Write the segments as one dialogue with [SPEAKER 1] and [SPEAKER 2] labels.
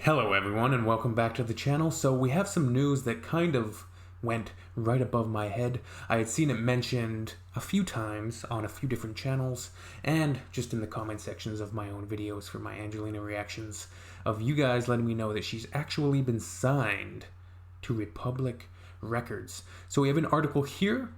[SPEAKER 1] Hello everyone and welcome back to the channel. So we have some news that kind of went right above my head. I had seen it mentioned a few times on a few different channels and just in the comment sections of my own videos for my Angelina reactions of you guys letting me know that she's actually been signed to Republic Records. So we have an article here.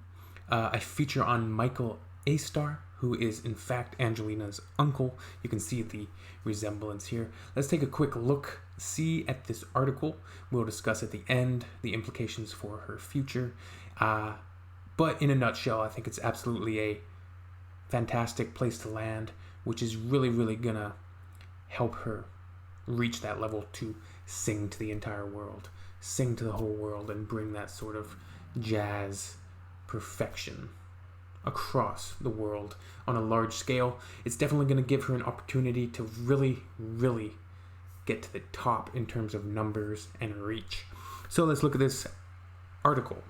[SPEAKER 1] I feature on Michael A-Star, who is in fact Angelina's uncle. You can see the resemblance here. Let's take a quick look, see at this article. We'll discuss at the end the implications for her future. But in a nutshell, I think it's absolutely a fantastic place to land, which is really gonna help her reach that level to sing to the entire world, sing to the whole world, and bring that sort of jazz perfection across the world on a large scale. It's definitely going to give her an opportunity to really get to the top in terms of numbers and reach. So let's look at this article.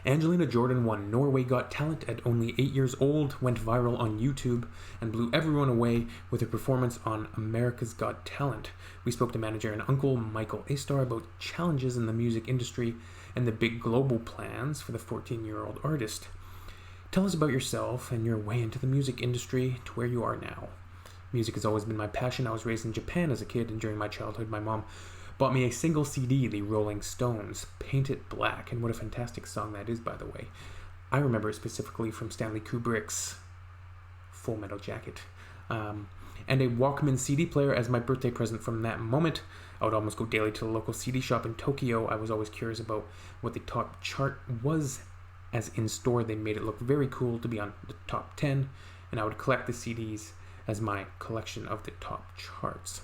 [SPEAKER 1] Angelina Jordan won Norway Got Talent at only 8 years old, went viral on YouTube, and blew everyone away with her performance on America's Got Talent. We spoke to manager and uncle Michael A-Star about challenges in the music industry and the big global plans for the 14-year-old artist. Tell us about yourself and your way into the music industry to where you are now. Music has always been my passion. I was raised in Japan as a kid, and during my childhood, my mom bought me a single CD, the Rolling Stones, Paint It Black, and what a fantastic song that is, by the way. I remember it specifically from Stanley Kubrick's Full Metal Jacket. And a Walkman CD player as my birthday present from that moment. I would almost go daily to the local CD shop in Tokyo. I was always curious about what the top chart was, as in store they made it look very cool to be on the top 10, and I would collect the CDs as my collection of the top charts.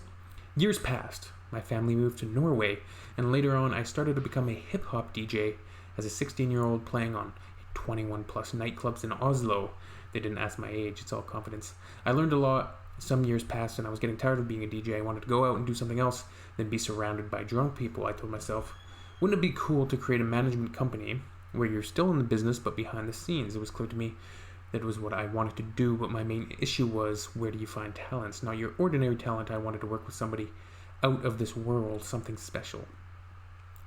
[SPEAKER 1] Years passed. My family moved to Norway, and later on I started to become a hip-hop DJ as a 16-year-old playing on 21-plus nightclubs in Oslo. They didn't ask my age, it's all confidence. I learned a lot. Some years passed and I was getting tired of being a DJ. I wanted to go out and do something else than be surrounded by drunk people. I told myself, wouldn't it be cool to create a management company where you're still in the business but behind the scenes? It was clear to me that was what I wanted to do, but my main issue was, where do you find talents? Not your ordinary talent. I wanted to work with somebody out of this world, something special.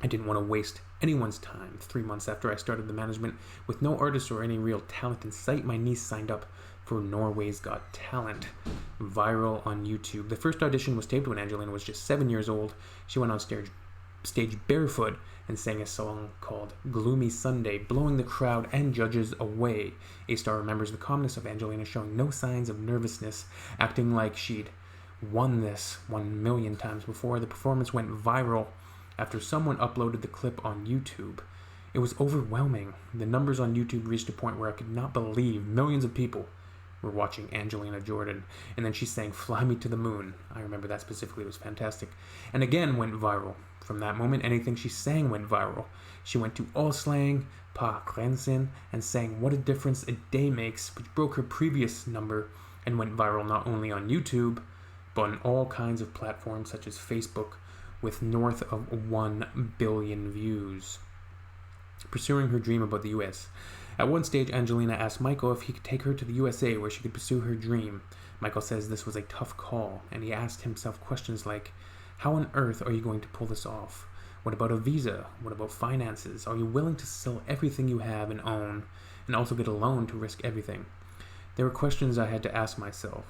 [SPEAKER 1] I didn't want to waste anyone's time. 3 months after I started the management, with no artists or any real talent in sight, my niece signed up for Norway's Got Talent, viral on YouTube. The first audition was taped when Angelina was just 7 years old. She went on stage barefoot and sang a song called Gloomy Sunday, blowing the crowd and judges away. A-Star remembers the calmness of Angelina, showing no signs of nervousness, acting like she'd won this 1 million times before. The performance went viral after someone uploaded the clip on YouTube. It was overwhelming. The numbers on YouTube reached a point where I could not believe millions of people were watching Angelina Jordan. And then she sang Fly Me to the Moon. I remember that specifically. It was fantastic. And again went viral. From that moment, anything she sang went viral. She went to All Slang, Pa Grensen, and sang What a Difference a Day Makes, which broke her previous number and went viral not only on YouTube, but on all kinds of platforms such as Facebook, with north of 1 billion views. Pursuing her dream about the US. At one stage, Angelina asked Michael if he could take her to the USA where she could pursue her dream. Michael says this was a tough call, and he asked himself questions like, how on earth are you going to pull this off? What about a visa? What about finances? Are you willing to sell everything you have and own, and also get a loan to risk everything? There were questions I had to ask myself,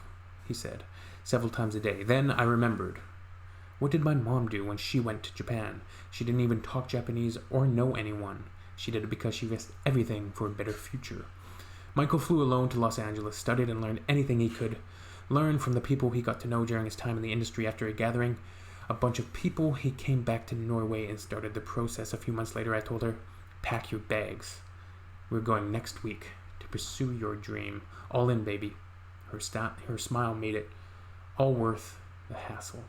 [SPEAKER 1] he said, several times a day. Then I remembered. What did my mom do when she went to Japan? She didn't even talk Japanese or know anyone. She did it because she risked everything for a better future. Michael flew alone to Los Angeles, studied and learned anything he could learn from the people he got to know during his time in the industry. After a gathering a bunch of people, he came back to Norway and started the process. A few months later, I told her, pack your bags. We're going next week to pursue your dream. All in, baby. Her smile made it all worth the hassle.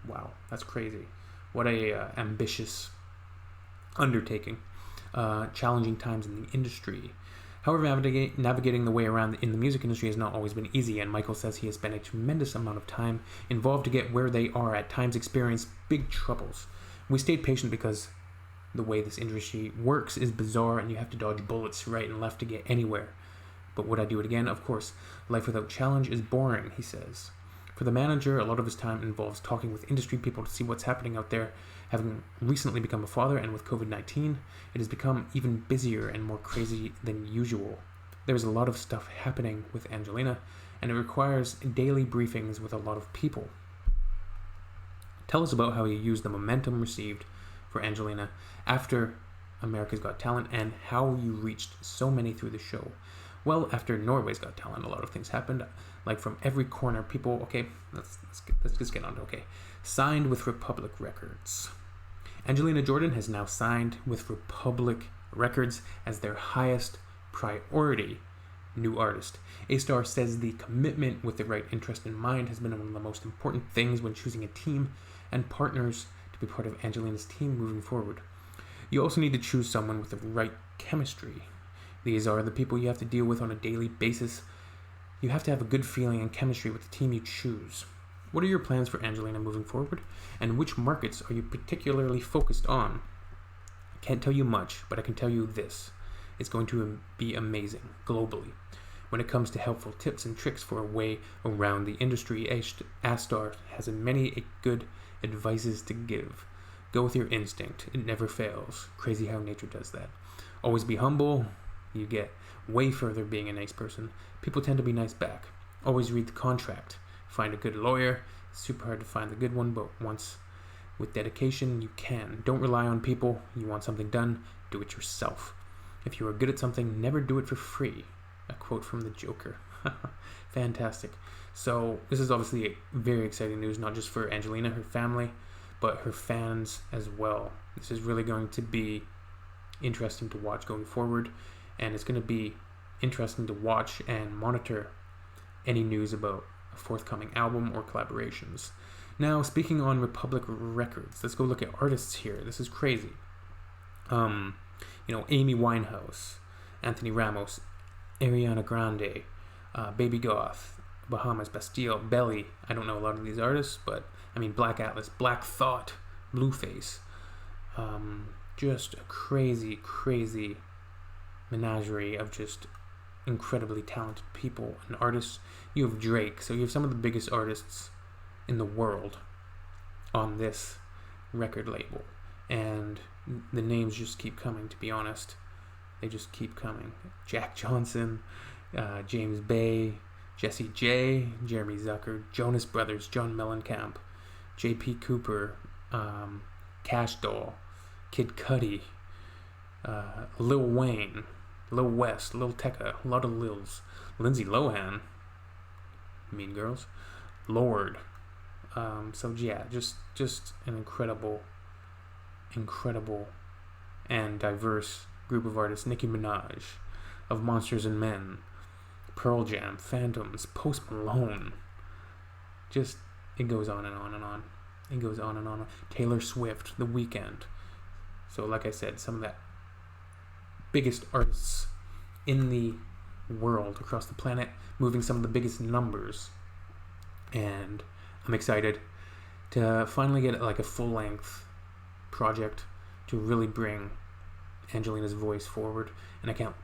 [SPEAKER 1] Wow, that's crazy. What a ambitious undertaking. Challenging times in the industry. However, navigating the way around in the music industry has not always been easy, and Michael says he has spent a tremendous amount of time involved to get where they are, at times experienced big troubles. We stayed patient because the way this industry works is bizarre, and you have to dodge bullets right and left to get anywhere. But would I do it again? Of course. Life without challenge is boring, he says. For For the manager, a lot of his time involves talking with industry people to see what's happening out there. Having recently become a father, and with COVID-19, it has become even busier and more crazy than usual. There's a lot of stuff happening with Angelina, and it requires daily briefings with a lot of people. Tell us about how you used the momentum received for Angelina after America's Got Talent, and how you reached so many through the show. Well, after Norway's Got Talent, a lot of things happened. Like from every corner, people, okay, let's just get on to, okay. Signed with Republic Records. Angelina Jordan has now signed with Republic Records as their highest priority new artist. A-Star says the commitment with the right interest in mind has been one of the most important things when choosing a team and partners to be part of Angelina's team moving forward. You also need to choose someone with the right chemistry. These are the people you have to deal with on a daily basis. You have to have a good feeling and chemistry with the team you choose. What are your plans for Angelina moving forward, and which markets are you particularly focused on? I can't tell you much, but I can tell you this. It's going to be amazing globally. When it comes to helpful tips and tricks for a way around the industry, A-Star has many good advices to give. Go with your instinct. It never fails. Crazy how nature does that. Always be humble. You get way further being a nice person. People tend to be nice back. Always read the contract. Find a good lawyer. It's super hard to find the good one, but once with dedication, you can. Don't rely on people. You want something done, do it yourself. If you are good at something, never do it for free. A quote from the Joker. Fantastic. So this is obviously very exciting news, not just for Angelina, her family, but her fans as well. This is really going to be interesting to watch going forward, and it's going to be interesting to watch and monitor any news about a forthcoming album or collaborations. Now, speaking on Republic Records, let's go look at artists here. This is crazy. Amy Winehouse, Anthony Ramos, Ariana Grande, Baby Goth, Bahamas, Bastille, Belly. I don't know a lot of these artists, but I mean Black Atlas, Black Thought, Blueface. Just a crazy menagerie of just incredibly talented people and artists. You have Drake, so you have some of the biggest artists in the world on this record label, and the names just keep coming. To be honest, they just keep coming. Jack Johnson, James Bay, Jesse J, Jeremy Zucker, Jonas Brothers, John Mellencamp, J.P. Cooper, Cash Doll, Kid Cudi, Lil Wayne, Lil West, Lil Tecca, a lot of Lils, Lindsay Lohan, Mean Girls, Lord. So yeah, just an incredible and diverse group of artists. Nicki Minaj, of Monsters and Men, Pearl Jam, Phantoms, Post Malone. Just, it goes on and on and on. It goes on and on. Taylor Swift, The Weeknd. So like I said, some of the biggest artists in the world, across the planet, moving some of the biggest numbers. And I'm excited to finally get like a full-length project to really bring Angelina's voice forward. And I can't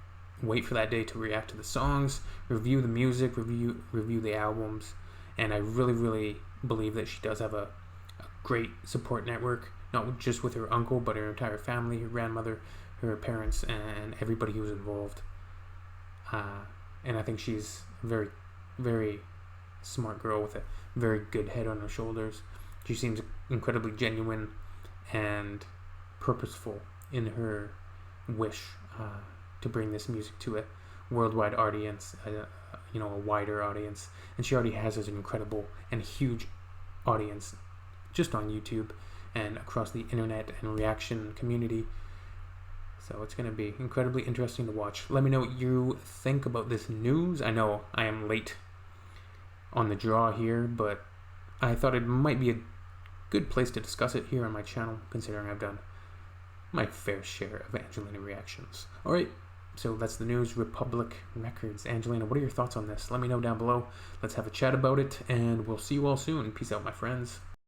[SPEAKER 1] wait for that day to react to the songs, review the music, review the albums. And I really believe that she does have a great support network, not just with her uncle, but her entire family, her grandmother, her parents, and everybody who was involved. And I think she's a very smart girl with a very good head on her shoulders. She seems incredibly genuine and purposeful in her wish to bring this music to a worldwide audience, a wider audience. And she already has an incredible and huge audience just on YouTube and across the internet and reaction community. So it's going to be incredibly interesting to watch. Let me know what you think about this news. I know I am late on the draw here, but I thought it might be a good place to discuss it here on my channel, considering I've done my fair share of Angelina reactions. Alright, so that's the news. Republic Records. Angelina, what are your thoughts on this? Let me know down below. Let's have a chat about it, and we'll see you all soon. Peace out, my friends.